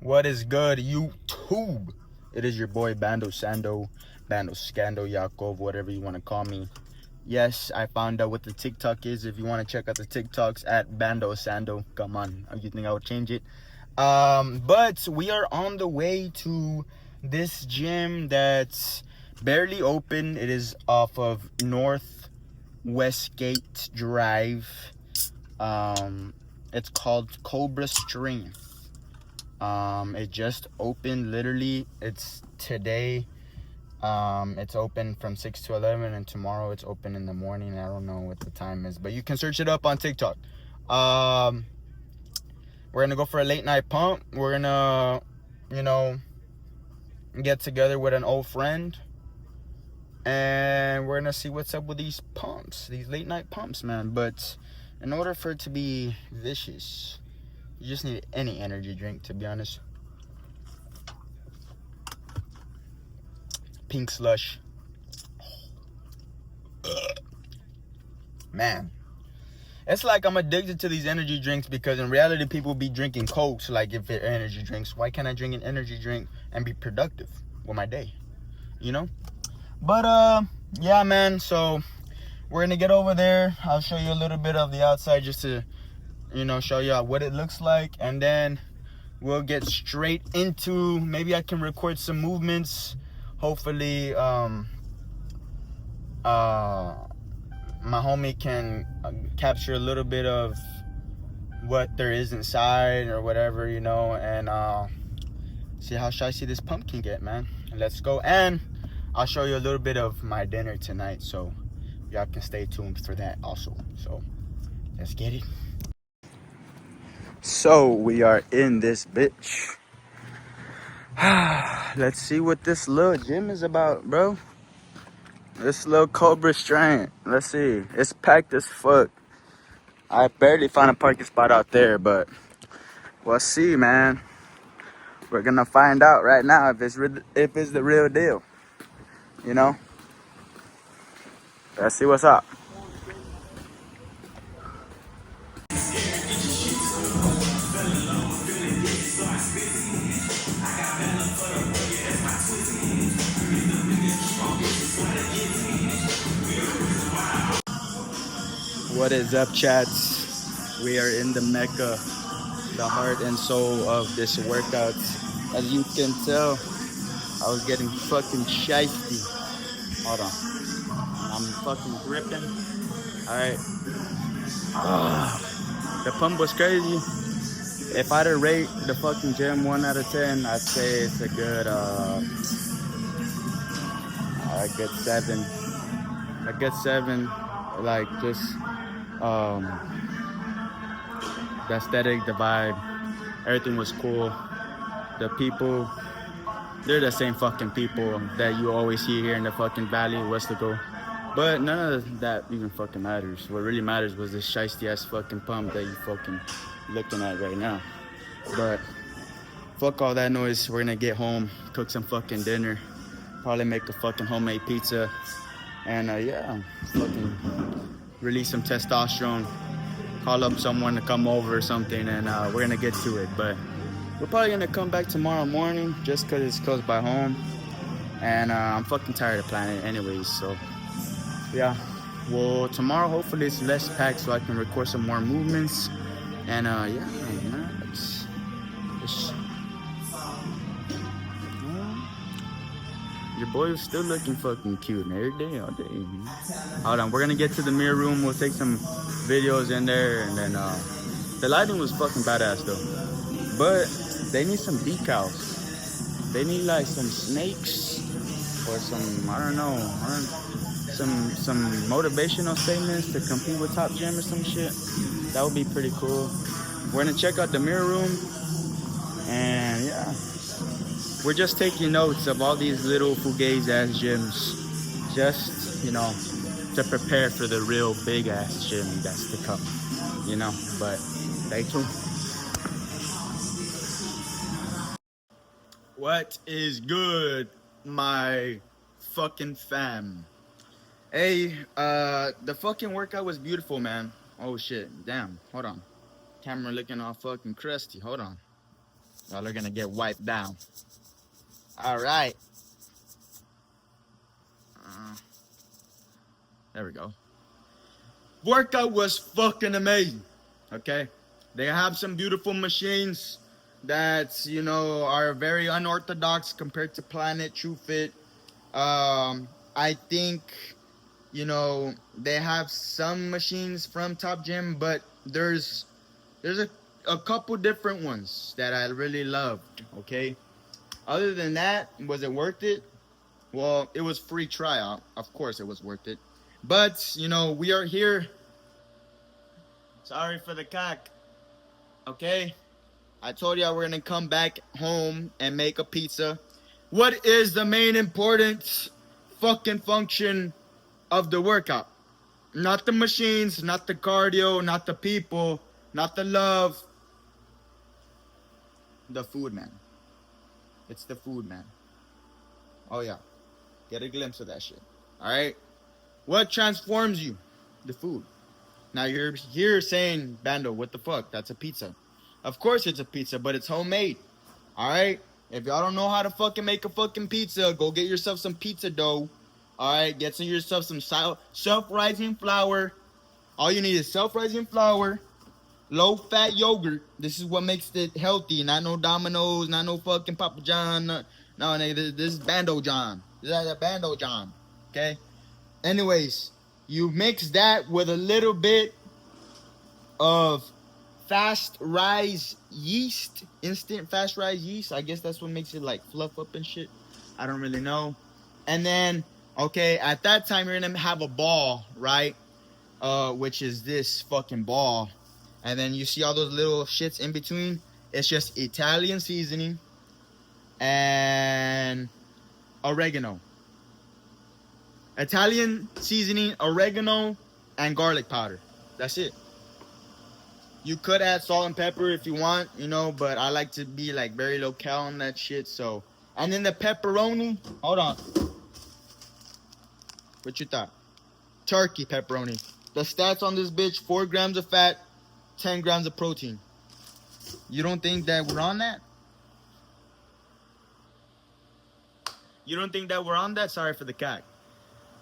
What is good, YouTube? It is your boy Bando Sando, Bando Scando, Yakov, whatever you want to call me. Yes, I found out what the TikTok is. If you want to check out the TikToks at Bando Sando, come on. You think I would change it? But we are on the way to this gym that's barely open. It is off of North Westgate Drive. It's called Cobra Strength. It just opened literally. It's today. It's open from 6 to 11, and tomorrow it's open in the morning. I don't know what the time is, but you can search it up on TikTok. We're gonna go for a late night pump. We're gonna, get together with an old friend, and we're gonna see what's up with these pumps, these late night pumps, man. But in order for it to be vicious, you just need any energy drink, to be honest. Pink slush. Man, it's like I'm addicted to these energy drinks, because in reality people be drinking Cokes like if they're energy drinks. Why can't I drink an energy drink and be productive with my day, But yeah, man, so we're gonna get over there. I'll show you a little bit of the outside just to show you what it looks like, and then we'll get straight into, maybe I can record some movements. Hopefully my homie can capture a little bit of what there is inside or whatever, and see how shicey this pump can get, man. Let's go. And I'll show you a little bit of my dinner tonight, so y'all can stay tuned for that also. So let's get it. So we are in this bitch. Let's see what this little gym is about, bro. This little Cobra Strength. Let's see. It's packed as fuck. I barely found a parking spot out there, but we'll see, man. We're gonna find out right now if it's the real deal. Let's see what's up. What is up, chats? We are in the Mecca, the heart and soul of this workout. As you can tell, I was getting fucking shifty. Hold on. I'm fucking gripping. Alright. The pump was crazy. If I'd rate the fucking gym 1 out of 10, I'd say it's a good 7. A good 7. Like, just the aesthetic, the vibe, everything was cool. The people, they're the same fucking people that you always see here in the fucking Valley, Westico. But none of that even fucking matters. What really matters was this shiesty ass fucking pump that you fucking looking at right now. But fuck all that noise. We're gonna get home, cook some fucking dinner, probably make a fucking homemade pizza, and yeah, fucking release some testosterone, call up someone to come over or something, and we're gonna get to it. But we're probably gonna come back tomorrow morning just because it's close by home, and I'm fucking tired of planning anyways. So yeah, well, tomorrow hopefully it's less packed so I can record some more movements, and yeah, man, it's your boy is still looking fucking cute every day, all day. Hold on, we're gonna get to the mirror room. We'll take some videos in there, and then the lighting was fucking badass though. But they need some decals. They need like some snakes or some, I don't know, some motivational statements to compete with Top Gym or some shit. That would be pretty cool. We're gonna check out the mirror room, and yeah. We're just taking notes of all these little fugazi ass gyms, just, to prepare for the real big ass gym that's to come, but stay tuned. What is good, my fucking fam? Hey, the fucking workout was beautiful, man. Oh shit, damn, hold on. Camera looking all fucking crusty, hold on. Y'all are gonna get wiped down. All right. There we go. Workout was fucking amazing. Okay. They have some beautiful machines that, you know, are very unorthodox compared to Planet, True Fit. I think, you know, they have some machines from Top Gym, but there's a couple different ones that I really loved. Okay. Other than that, was it worth it? Well, it was free tryout. Of course, it was worth it. But you know, we are here. Sorry for the cock. Okay. I told you we're gonna come back home and make a pizza. What is the main important fucking function of the workout? Not the machines, not the cardio, not the people, not the love. The food, man. It's the food, man. Oh yeah. Get a glimpse of that shit. Alright? What transforms you? The food. Now you're here saying, Bando, what the fuck? That's a pizza. Of course it's a pizza, but it's homemade. Alright? If y'all don't know how to fucking make a fucking pizza, go get yourself some pizza dough. Alright? Get yourself some self-rising flour. All you need is self-rising flour, low-fat yogurt. This is what makes it healthy. Not no Domino's, not no fucking Papa John. No, nigga, this is Bando John. This is a Bando John. Okay? Anyways, you mix that with a little bit of fast rise yeast, instant fast rise yeast. I guess that's what makes it like fluff up and shit. I don't really know. And then, okay, at that time you're gonna have a ball, right? Which is this fucking ball. And then you see all those little shits in between. It's just Italian seasoning and oregano. Italian seasoning, oregano, and garlic powder. That's it. You could add salt and pepper if you want, you know, but I like to be like very low-cal on that shit, so. And then the pepperoni, hold on. What you thought? Turkey pepperoni. The stats on this bitch, 4 grams of fat, 10 grams of protein. You don't think that we're on that? You don't think that we're on that? Sorry for the cat.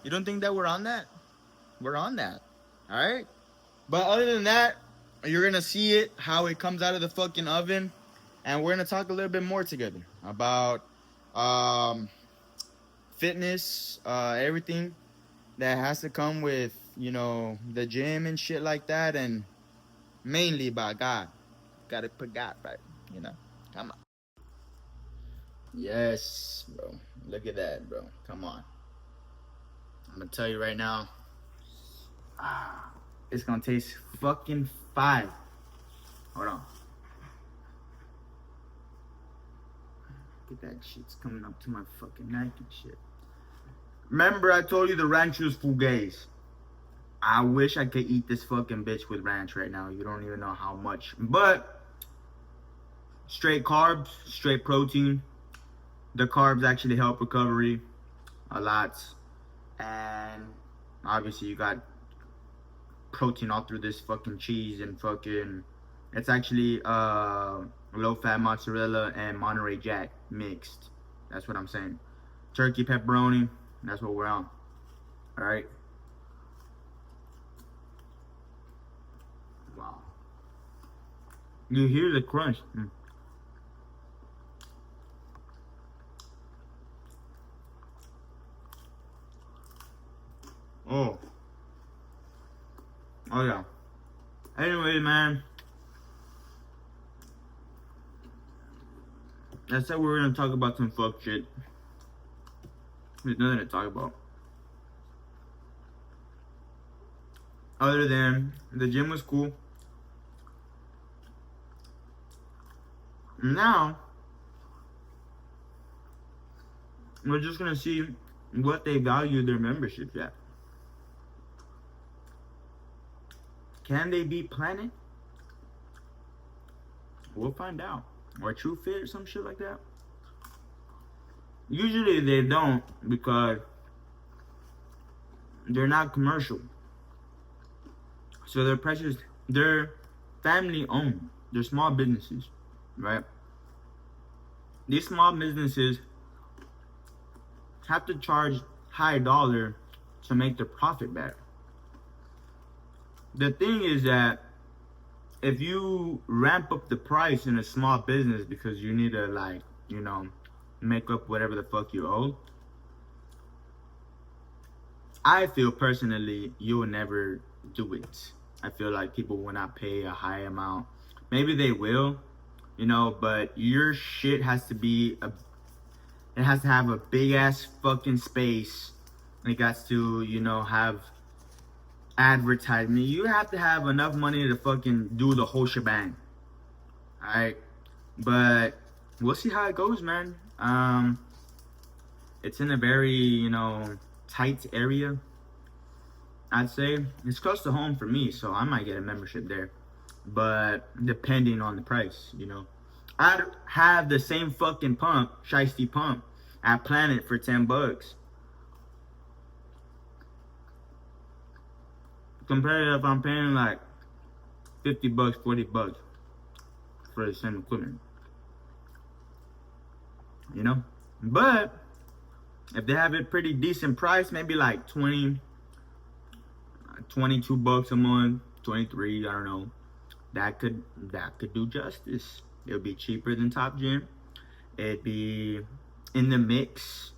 You don't think that we're on that? We're on that. Alright? But other than that, you're gonna see it, how it comes out of the fucking oven. And we're gonna talk a little bit more together about fitness, everything that has to come with, you know, the gym and shit like that. And mainly by God. Gotta put God right, you know? Come on. Yes, bro. Look at that, bro. Come on. I'm gonna tell you right now. It's gonna taste fucking fire. Hold on. Look at that shit's coming up to my fucking neck and shit. Remember I told you the ranch was fugazi. I wish I could eat this fucking bitch with ranch right now. You don't even know how much. But straight carbs, straight protein. The carbs actually help recovery a lot. And obviously you got protein all through this fucking cheese and fucking, it's actually low-fat mozzarella and Monterey Jack mixed. That's what I'm saying. Turkey pepperoni, that's what we're on. Alright. Wow. You hear the crunch. Oh. Oh yeah. Anyway, man. I said we were gonna talk about some fuck shit. There's nothing to talk about. Other than the gym was cool. Now we're just gonna see what they value their memberships at. Can they beat Planet? We'll find out. Or True Fit or some shit like that. Usually they don't, because they're not commercial. So their prices, they're family owned. They're small businesses, right? these small businesses have to charge high dollar to make their profit back. The thing is that if you ramp up the price in a small business because you need to, like, you know, make up whatever the fuck you owe, I feel personally you will never do it. I feel like people will not pay a high amount. Maybe they will, you know, but your shit has to be it has to have a big ass fucking space. It got to, you know, have advertisement. You have to have enough money to fucking do the whole shebang. Alright? But we'll see how it goes, man. It's in a very, you know, tight area. I'd say it's close to home for me, so I might get a membership there. But depending on the price, you know. I'd have the same fucking pump, Shiesty pump, at Planet for $10. Compared to if I'm paying like $50, $40 for the same equipment. You know? But if they have it pretty decent price, maybe like 22 bucks a month, 23, I don't know. That could do justice. It would be cheaper than Top Gym. It'd be in the mix,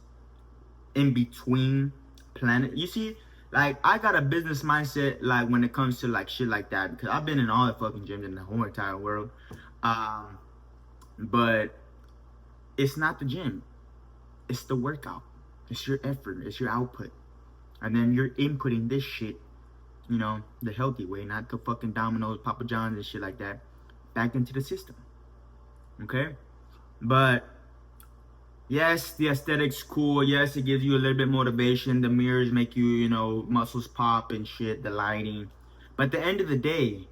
in between Planet. You see, like, I got a business mindset, like, when it comes to, like, shit like that, because I've been in all the fucking gyms in the whole entire world. But it's not the gym. It's the workout. It's your effort. It's your output. And then you're inputting this shit, you know, the healthy way, not the fucking Domino's, Papa John's, and shit like that, back into the system. Okay? But yes, the aesthetic's cool. Yes, it gives you a little bit motivation. The mirrors make you, you know, muscles pop and shit, the lighting. But at the end of the day,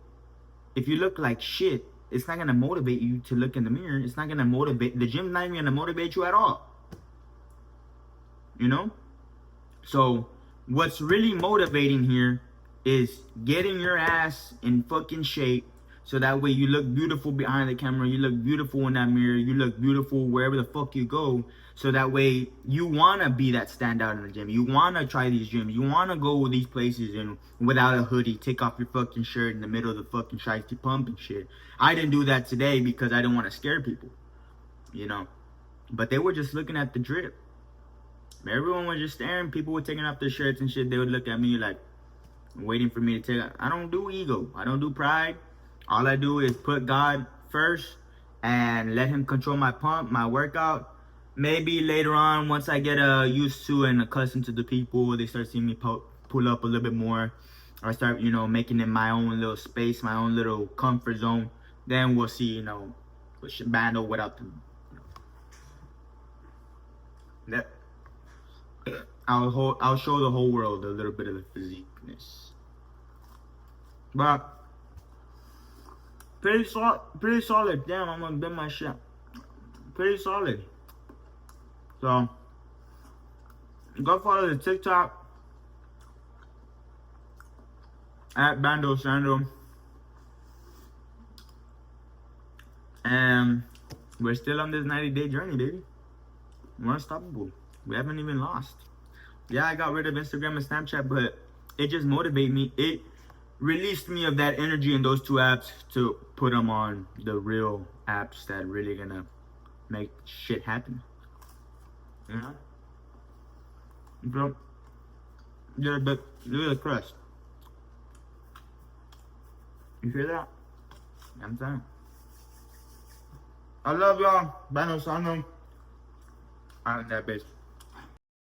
if you look like shit, it's not going to motivate you to look in the mirror. It's not going to motivate. The gym's not even going to motivate you at all. You know? So what's really motivating here is getting your ass in fucking shape, so that way you look beautiful behind the camera, you look beautiful in that mirror, you look beautiful wherever the fuck you go, so that way you want to be that standout in the gym. You want to try these gyms. You want to go with these places and without a hoodie, take off your fucking shirt in the middle of the fucking Shiesty pump and shit. I didn't do that today because I didn't want to scare people, you know. But they were just looking at the drip. Everyone was just staring. People were taking off their shirts and shit. They would look at me like, waiting for me to take. I don't do ego. I don't do pride. All I do is put God first and let him control my pump, my workout. Maybe later on, once I get used to and accustomed to the people, they start seeing me pull up a little bit more. Or I start, you know, making it my own little space, my own little comfort zone. Then we'll see, you know, with bando without the, that. I'll show the whole world a little bit of the physiqueness. But pretty solid. Damn, I'm gonna bend my shit. Pretty solid. So go follow the TikTok at Bando Sando. And we're still on this 90-day journey, baby. We're unstoppable. We haven't even lost. Yeah, I got rid of Instagram and Snapchat, but it just motivated me. It released me of that energy in those two apps to put them on the real apps that really gonna make shit happen. You know? Bro, yeah, but look at the crust. You hear that? I'm saying. I love y'all. Bano Sano. I'm that bitch.